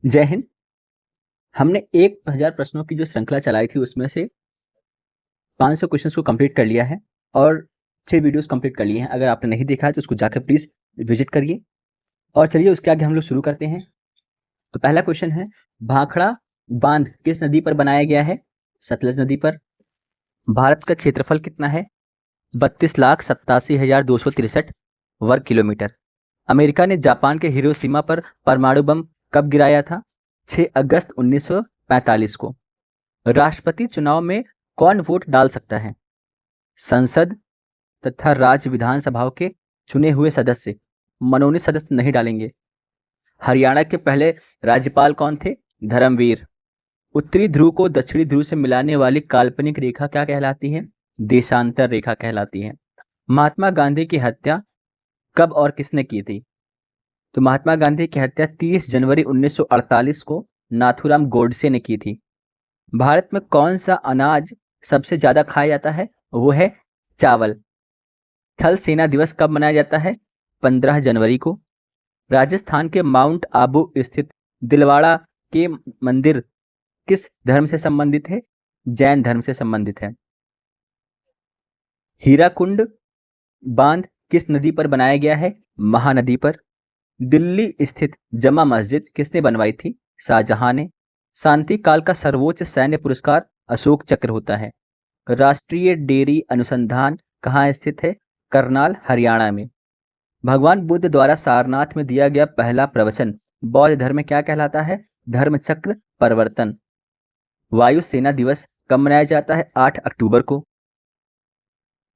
जय हिंद। हमने 1000 प्रश्नों की जो श्रृंखला चलाई थी उसमें से 500 क्वेश्चंस को कंप्लीट कर लिया है और 6 वीडियोस कंप्लीट कर लिए हैं। अगर आपने नहीं देखा है तो उसको जाकर प्लीज विजिट करिए। और चलिए उसके आगे हम लोग शुरू करते हैं। तो पहला क्वेश्चन है, भाखड़ा बांध किस नदी पर बनाया गया है? सतलज नदी पर। भारत का क्षेत्रफल कितना है? 32,87,263 वर्ग किलोमीटर। अमेरिका ने जापान के हिरोशिमा पर परमाणु बम कब गिराया था? 6 अगस्त 1945 को। राष्ट्रपति चुनाव में कौन वोट डाल सकता है? संसद तथा राज्य विधानसभाओं के चुने हुए सदस्य, मनोनीत सदस्य नहीं डालेंगे। हरियाणा के पहले राज्यपाल कौन थे? धर्मवीर। उत्तरी ध्रुव को दक्षिणी ध्रुव से मिलाने वाली काल्पनिक रेखा क्या कहलाती है? देशांतर रेखा कहलाती है। महात्मा गांधी की हत्या कब और किसने की थी? तो महात्मा गांधी की हत्या 30 जनवरी 1948 को नाथूराम गोडसे ने की थी। भारत में कौन सा अनाज सबसे ज्यादा खाया जाता है? वो है चावल। थल सेना दिवस कब मनाया जाता है? 15 जनवरी को। राजस्थान के माउंट आबू स्थित दिलवाड़ा के मंदिर किस धर्म से संबंधित है? जैन धर्म से संबंधित है। हीराकुंड बांध किस नदी पर बनाया गया है? महानदी पर। दिल्ली स्थित जमा मस्जिद किसने बनवाई थी? शाहजहां ने। शांति काल का सर्वोच्च सैन्य पुरस्कार अशोक चक्र होता है। राष्ट्रीय डेयरी अनुसंधान कहाँ स्थित है? करनाल, हरियाणा में। भगवान बुद्ध द्वारा सारनाथ में दिया गया पहला प्रवचन बौद्ध धर्म में क्या कहलाता है? धर्म चक्र परिवर्तन। वायु सेना दिवस कब मनाया जाता है? 8 अक्टूबर को।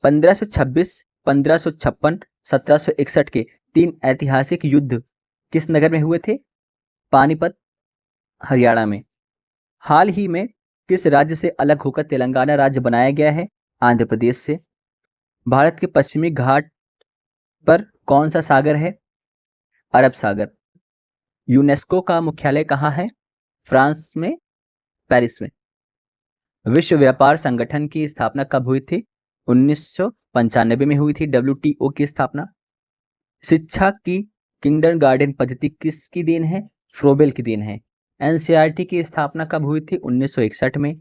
1526, 1556, 1761 के 3 ऐतिहासिक युद्ध किस नगर में हुए थे? पानीपत, हरियाणा में। हाल ही में किस राज्य से अलग होकर तेलंगाना राज्य बनाया गया है? आंध्र प्रदेश से। भारत के पश्चिमी घाट पर कौन सा सागर है? अरब सागर। यूनेस्को का मुख्यालय कहाँ है? फ्रांस में, पेरिस में। विश्व व्यापार संगठन की स्थापना कब हुई थी? 1995 में हुई थी WTO की स्थापना। शिक्षा की किंडरगार्टन पद्धति किसकी देन है? फ्रोबेल की देन है। NCERT की स्थापना कब हुई थी? 1961 में।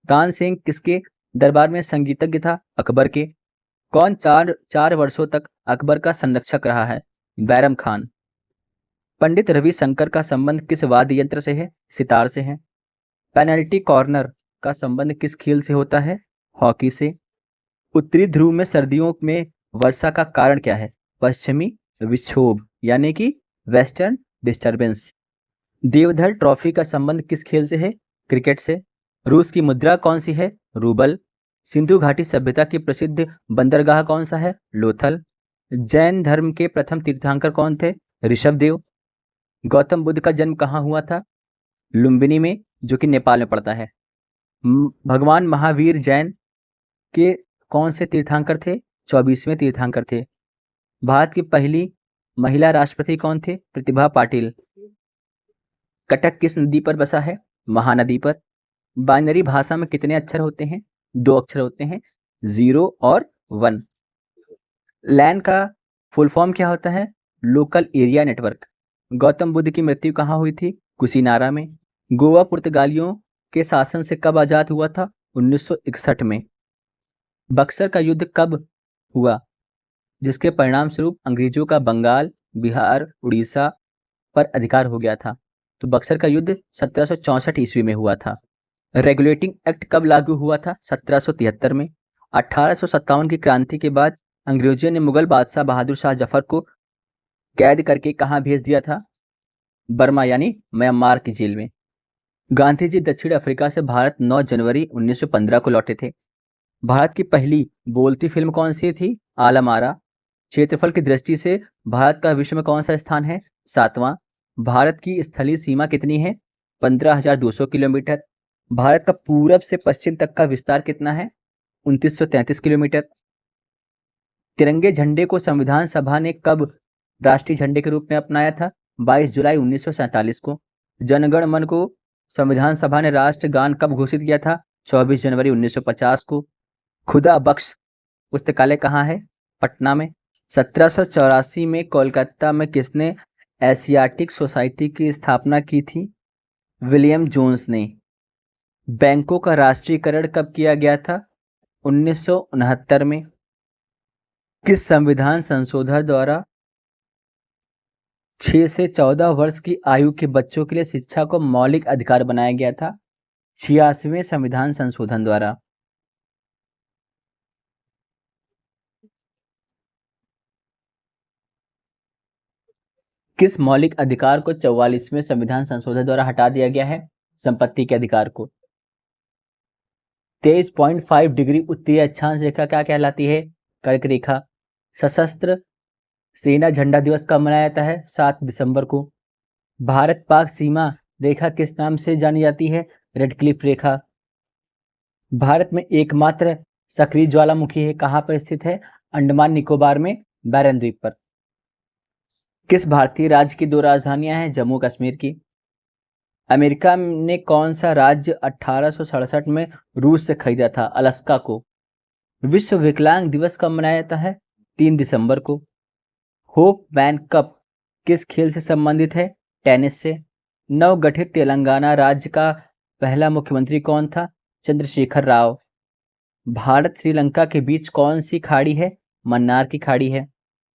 तानसेन किसके दरबार में संगीतज्ञ था? अकबर के। कौन चार वर्षों तक अकबर का संरक्षक रहा है? बैरम खान। पंडित रविशंकर का संबंध किस वाद्य यंत्र से है? सितार से है। पेनल्टी कॉर्नर का संबंध किस खेल से होता है? हॉकी से। उत्तरी ध्रुव में सर्दियों में वर्षा का कारण क्या है? पश्चिमी विक्षोभ यानी कि वेस्टर्न डिस्टरबेंस। देवधर ट्रॉफी का संबंध किस खेल से है? क्रिकेट से। रूस की मुद्रा कौन सी है? रूबल। सिंधु घाटी सभ्यता की प्रसिद्ध बंदरगाह कौन सा है? लोथल। जैन धर्म के प्रथम तीर्थंकर कौन थे? ऋषभदेव। गौतम बुद्ध का जन्म कहाँ हुआ था? लुम्बिनी में, जो कि नेपाल में पड़ता है। भगवान महावीर जैन के कौन से तीर्थंकर थे? 24वें तीर्थंकर थे। भारत की पहली महिला राष्ट्रपति कौन थे? प्रतिभा पाटिल। कटक किस नदी पर बसा है? महानदी पर। बाइनरी भाषा में कितने अक्षर होते हैं? 2 अक्षर होते हैं, 0 और 1। लैन का फुल फॉर्म क्या होता है? Local area network. Gautam Buddha की मृत्यु कहाँ हुई थी? कुशीनारा में। गोवा पुर्तगालियों के शासन से कब आजाद हुआ था? 1961 में। बक्सर का युद्ध कब हुआ, जिसके परिणाम स्वरूप अंग्रेजों का बंगाल, बिहार, उड़ीसा पर अधिकार हो गया था? तो बक्सर का युद्ध 1764 ईस्वी में हुआ था। रेगुलेटिंग एक्ट कब लागू हुआ था? 1773 में। 1857 की क्रांति के बाद अंग्रेजों ने मुगल बादशाह बहादुर शाह जफर को कैद करके कहाँ भेज दिया था? बर्मा यानी म्यांमार की जेल में। गांधी जी दक्षिण अफ्रीका से भारत 9 जनवरी 1915 को लौटे थे। भारत की पहली बोलती फिल्म कौन सी थी? आलम आरा। क्षेत्रफल की दृष्टि से भारत का विश्व में कौन सा स्थान है? 7वां। भारत की स्थलीय सीमा कितनी है? 15,200 किलोमीटर। भारत का पूरब से पश्चिम तक का विस्तार कितना है? 2933 किलोमीटर। तिरंगे झंडे को संविधान सभा ने कब राष्ट्रीय झंडे के रूप में अपनाया था? 22 जुलाई 1947 को। जनगण मन को संविधान सभा ने राष्ट्रगान कब घोषित किया था? 24 जनवरी 1950 को। खुदा बख्श पुस्तकालय कहाँ है? पटना में। 1784 में कोलकाता में किसने एशियाटिक सोसाइटी की स्थापना की थी विलियम जोन्स ने। बैंकों का राष्ट्रीयकरण कब किया गया था? 1969 में। किस संविधान संशोधन द्वारा 6 से 14 वर्ष की आयु के बच्चों के लिए शिक्षा को मौलिक अधिकार बनाया गया था? 86वें संविधान संशोधन द्वारा। किस मौलिक अधिकार को 44वें संविधान संशोधन द्वारा हटा दिया गया है? संपत्ति के अधिकार को। 23.5 डिग्री उत्तरीय अक्षांश रेखा क्या कहलाती है? कर्क रेखा। सशस्त्र सेना झंडा दिवस कब मनाया जाता है? 7 दिसंबर को। भारत पाक सीमा रेखा किस नाम से जानी जाती है? रेड क्लिफ रेखा। भारत में एकमात्र सक्रिय ज्वालामुखी है कहाँ पर स्थित है? अंडमान निकोबार में, बैरन द्वीप पर। किस भारतीय राज्य की 2 राजधानियां हैं? जम्मू कश्मीर की। अमेरिका ने कौन सा राज्य 1867 में रूस से खरीदा था? अलास्का को। विश्व विकलांग दिवस कब मनाया जाता है? 3 दिसंबर को। होप मैन कप किस खेल से संबंधित है? टेनिस से। नवगठित तेलंगाना राज्य का पहला मुख्यमंत्री कौन था? चंद्रशेखर राव। भारत श्रीलंका के बीच कौन सी खाड़ी है? मन्नार की खाड़ी है।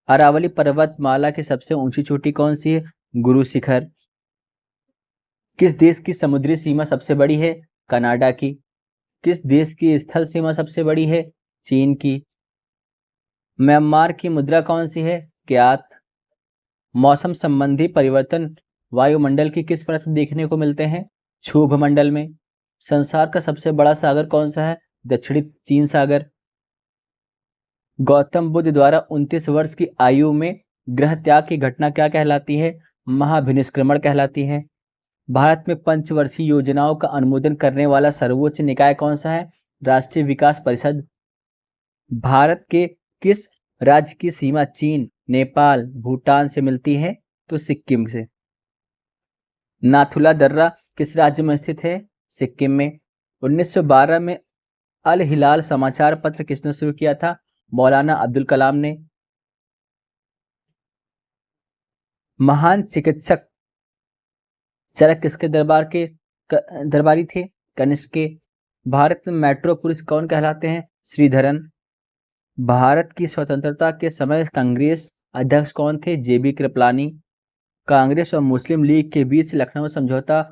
अरावली पर्वतमाला की सबसे ऊंची चोटी कौन सी है? गुरु शिखर। किस देश की समुद्री सीमा सबसे बड़ी है? कनाडा की। किस देश की स्थल सीमा सबसे बड़ी है? चीन की। म्यांमार की मुद्रा कौन सी है? क्यात। मौसम संबंधी परिवर्तन वायुमंडल की किस परत में देखने को मिलते हैं? क्षोभ मंडल में। संसार का सबसे बड़ा सागर कौन सा है? दक्षिणी चीन सागर। गौतम बुद्ध द्वारा 29 वर्ष की आयु में गृह त्याग की घटना क्या कहलाती है? महाभिनिष्क्रमण कहलाती है। भारत में पंचवर्षीय योजनाओं का अनुमोदन करने वाला सर्वोच्च निकाय कौन सा है? राष्ट्रीय विकास परिषद। भारत के किस राज्य की सीमा चीन, नेपाल, भूटान से मिलती है? तो सिक्किम से। नाथुला दर्रा किस राज्य में स्थित है? सिक्किम में। 1912 में अल हिलाल समाचार पत्र किसने शुरू किया था? मौलाना अब्दुल कलाम ने। महान चिकित्सक चरक किसके दरबारी थे? कनिष्क के। भारत में मेट्रो पुरुष कौन कहलाते हैं? श्रीधरन। भारत की स्वतंत्रता के समय कांग्रेस अध्यक्ष कौन थे? जेबी कृपलानी। कांग्रेस और मुस्लिम लीग के बीच लखनऊ समझौता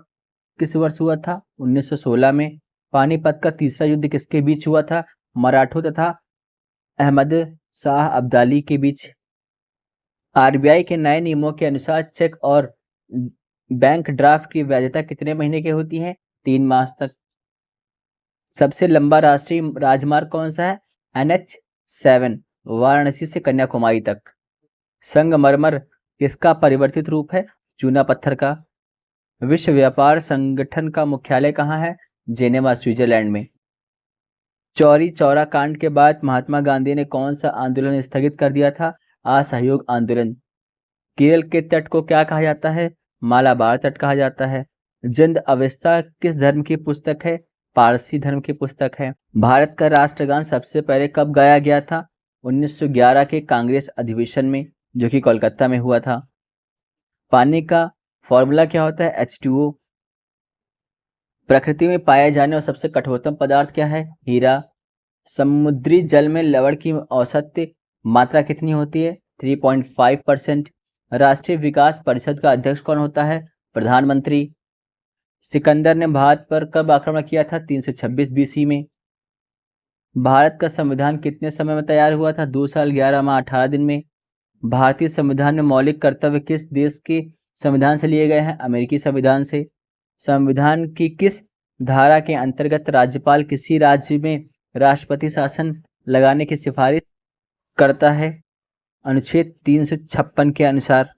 किस वर्ष हुआ था? 1916 में। पानीपत का तीसरा युद्ध किसके बीच हुआ था? मराठों तथा अहमद शाह अब्दाली के बीच। आरबीआई के नए नियमों के अनुसार चेक और बैंक ड्राफ्ट की वैधता कितने महीने की होती है? 3 मास तक। सबसे लंबा राष्ट्रीय राजमार्ग कौन सा है? NH7 वाराणसी से कन्याकुमारी तक। संगमरमर किसका परिवर्तित रूप है? चूना पत्थर का। विश्व व्यापार संगठन का मुख्यालय कहाँ है? जेनेवा, स्विट्जरलैंड में। चौरी चौरा कांड के बाद महात्मा गांधी ने कौन सा आंदोलन स्थगित कर दिया था? असहयोग आंदोलन। केरल के तट को क्या कहा जाता है? मालाबार तट कहा जाता है। जिंद अवेस्ता किस धर्म की पुस्तक है? पारसी धर्म की पुस्तक है। भारत का राष्ट्रगान सबसे पहले कब गाया गया था? 1911 के कांग्रेस अधिवेशन में, जो कि कोलकाता में हुआ था। पानी का फॉर्मूला क्या होता है? H2O। प्रकृति में पाए जाने और सबसे कठोरतम पदार्थ क्या है? हीरा। समुद्री जल में लवण की औसत मात्रा कितनी होती है? 3.5%। राष्ट्रीय विकास परिषद का अध्यक्ष कौन होता है? प्रधानमंत्री। सिकंदर ने भारत पर कब आक्रमण किया था? 326 BC में। भारत का संविधान कितने समय में तैयार हुआ था? 2 साल 11 माह 18 दिन में। भारतीय संविधान में मौलिक कर्तव्य किस देश के संविधान से लिए गए हैं? अमेरिकी संविधान से। संविधान की किस धारा के अंतर्गत राज्यपाल किसी राज्य में राष्ट्रपति शासन लगाने की सिफारिश करता है? अनुच्छेद 356 के अनुसार।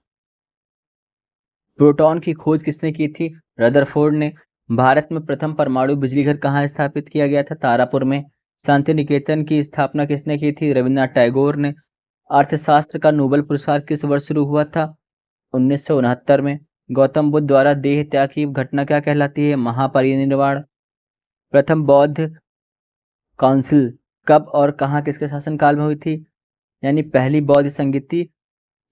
प्रोटॉन की खोज किसने की थी? रदरफोर्ड ने। भारत में प्रथम परमाणु बिजली घर कहाँ स्थापित किया गया था? तारापुर में। शांति निकेतन की स्थापना किसने की थी? रविन्द्रनाथ टैगोर ने। अर्थशास्त्र का नोबेल पुरस्कार किस वर्ष शुरू हुआ था? 1969 में। गौतम बुद्ध द्वारा देह त्याग की घटना क्या कहलाती है? महापरिनिर्वाण। प्रथम बौद्ध काउंसिल कब और कहाँ किसके शासनकाल में हुई थी? यानी पहली बौद्ध संगीति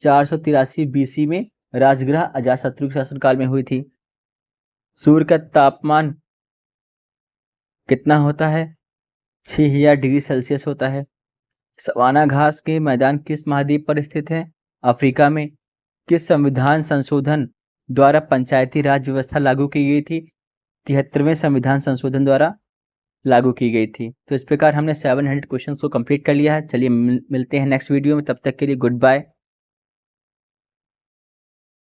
483 BC में राजगृह अजातशत्रु के शासनकाल में हुई थी। सूर्य का तापमान कितना होता है? 6000 डिग्री सेल्सियस होता है। सवाना घास के मैदान किस महाद्वीप पर स्थित है? अफ्रीका में। किस संविधान संशोधन द्वारा पंचायती राज व्यवस्था लागू की गई थी? 73वें संविधान संशोधन द्वारा लागू की गई थी। तो इस प्रकार हमने 700 क्वेश्चंस को कंप्लीट कर लिया है। चलिए मिलते हैं नेक्स्ट वीडियो में, तब तक के लिए गुड बाय।